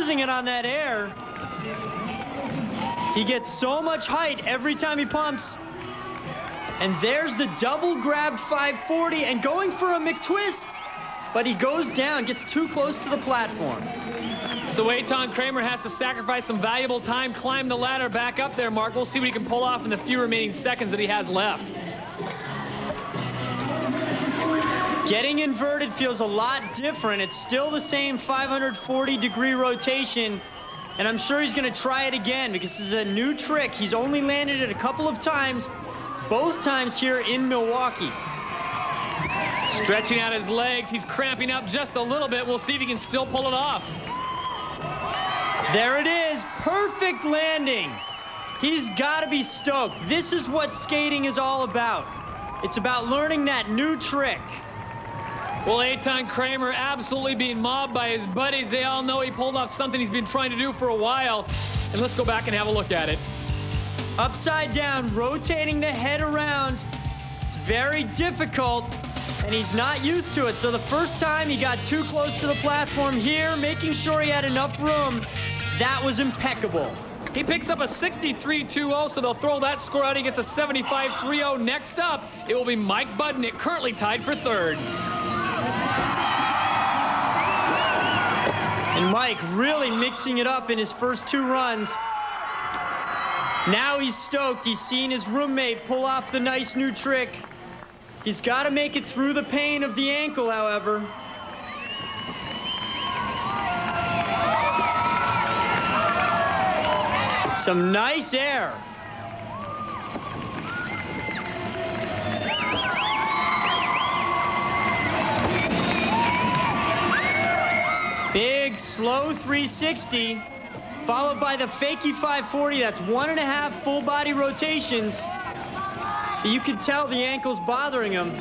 losing it on that air. He gets so much height every time he pumps. And there's the double grabbed 540 and going for a McTwist, but he goes down, gets too close to the platform. So Eitan Kramer has to sacrifice some valuable time, climb the ladder back up there, Mark. We'll see what he can pull off in the few remaining seconds that he has left. Getting inverted feels a lot different. It's still the same 540-degree rotation, and I'm sure he's going to try it again because this is a new trick. He's only landed it a couple of times, both times here in Milwaukee. Stretching out his legs, he's cramping up just a little bit. We'll see if he can still pull it off. There it is, perfect landing. He's got to be stoked. This is what skating is all about. It's about learning that new trick. Well, Eitan Kramer absolutely being mobbed by his buddies. They all know he pulled off something he's been trying to do for a while. And let's go back and have a look at it. Upside down, rotating the head around. It's very difficult, and he's not used to it. So the first time he got too close to the platform here, making sure he had enough room, that was impeccable. He picks up a 63-2-0, so they'll throw that score out. He gets a 75-3-0. Next up, it will be Mike Budnick, currently tied for third. And Mike really mixing it up in his first two runs. Now he's stoked. He's seen his roommate pull off the nice new trick. He's got to make it through the pain of the ankle, however. Some nice air. Big, slow 360, followed by the fakie 540. That's 1.5 full body rotations. You can tell the ankle's bothering him.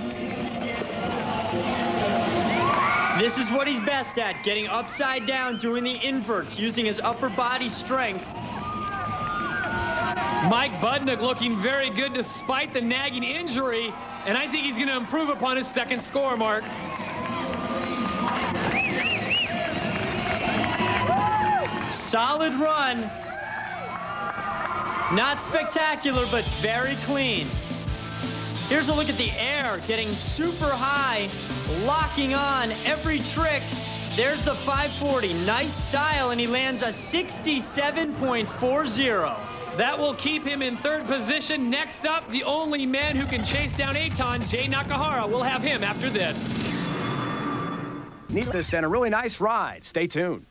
This is what he's best at, getting upside down, doing the inverts, using his upper body strength. Mike Budnick looking very good despite the nagging injury, and I think he's going to improve upon his second score, Mark. Solid run. Not spectacular, but very clean. Here's a look at the air, getting super high, locking on every trick. There's the 540, nice style, and he lands a 67.40. That will keep him in third position. Next up, the only man who can chase down Eitan, Jay Nakahara. We'll have him after this. Needs this and a really nice ride. Stay tuned.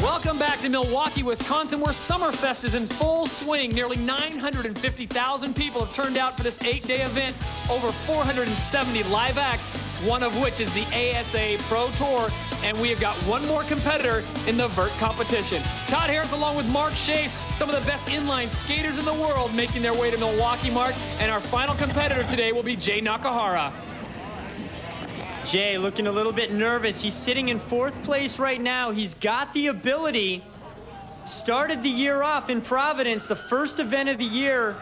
Welcome back to Milwaukee, Wisconsin, where Summerfest is in full swing. Nearly 950,000 people have turned out for this 8-day event. Over 470 live acts, one of which is the ASA Pro Tour. And we have got one more competitor in the Vert competition. Todd Harris along with Mark Chase, some of the best inline skaters in the world making their way to Milwaukee, Mark. And our final competitor today will be Jay Nakahara. Jay looking a little bit nervous. He's sitting in fourth place right now. He's got the ability. Started the year off in Providence, the first event of the year,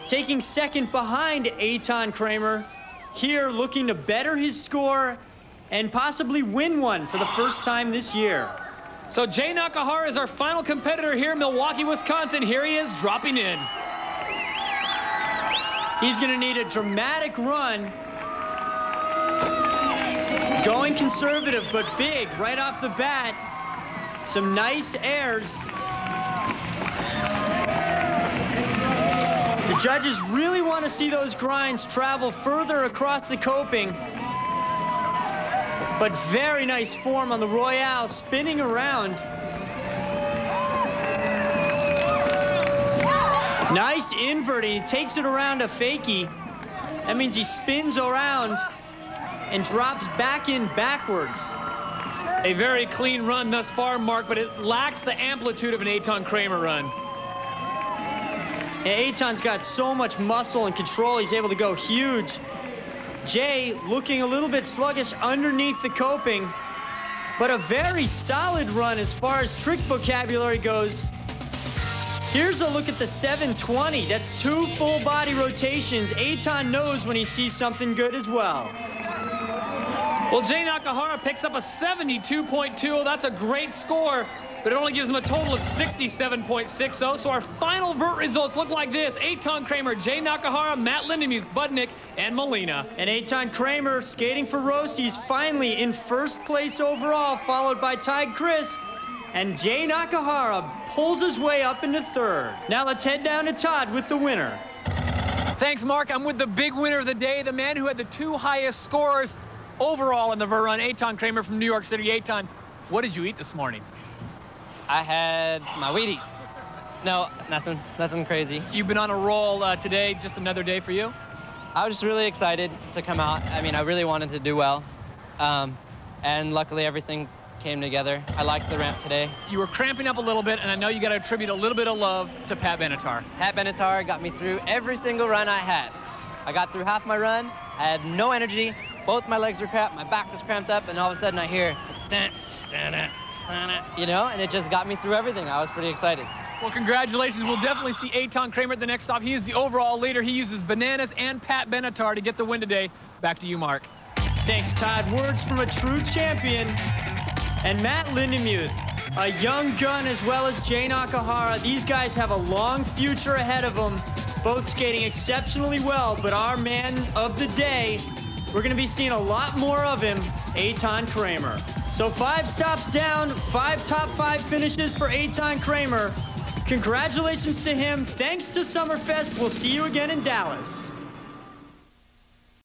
taking second behind Eitan Kramer. Here looking to better his score and possibly win one for the first time this year. So Jay Nakahara is our final competitor here in Milwaukee, Wisconsin. Here he is dropping in. He's going to need a dramatic run. Going conservative, but big right off the bat. Some nice airs. The judges really want to see those grinds travel further across the coping. But very nice form on the Royale, spinning around. Nice inverting. He takes it around a fakie. That means he spins around and drops back in backwards. A very clean run thus far, Mark, but it lacks the amplitude of an Eitan Kramer run. Yeah, Eitan's got so much muscle and control, he's able to go huge. Jay looking a little bit sluggish underneath the coping, but a very solid run as far as trick vocabulary goes. Here's a look at the 720. That's 2 full body rotations. Eitan knows when he sees something good as well. Well, Jay Nakahara picks up a 72.20. That's a great score, but it only gives him a total of 67.60. So our final Vert results look like this. Eitan Kramer, Jay Nakahara, Matt Lindemuth, Budnick, and Molina. And Eitan Kramer skating for Roasties finally in first place overall, followed by Ty Chris. And Jay Nakahara pulls his way up into third. Now let's head down to Todd with the winner. Thanks, Mark. I'm with the big winner of the day, the man who had the 2 highest scores overall in the Vert run, Eitan Kramer from New York City. Eitan, what did you eat this morning? I had my Wheaties. No, nothing crazy. You've been on a roll today, just another day for you? I was just really excited to come out. I mean, I really wanted to do well. And luckily everything came together. I liked the ramp today. You were cramping up a little bit, and I know you got to attribute a little bit of love to Pat Benatar. Pat Benatar got me through every single run I had. I got through half my run, I had no energy, both my legs were cramped, my back was cramped up, and all of a sudden I hear, you know, and it just got me through everything. I was pretty excited. Well, congratulations. We'll definitely see Eitan Kramer at the next stop. He is the overall leader. He uses bananas and Pat Benatar to get the win today. Back to you, Mark. Thanks, Todd. Words from a true champion. And Matt Lindemuth, a young gun, as well as Jay Nakahara. These guys have a long future ahead of them, both skating exceptionally well, but our man of the day, we're going to be seeing a lot more of him, Eitan Kramer. So 5 stops down, 5 top 5 finishes for Eitan Kramer. Congratulations to him. Thanks to Summerfest. We'll see you again in Dallas.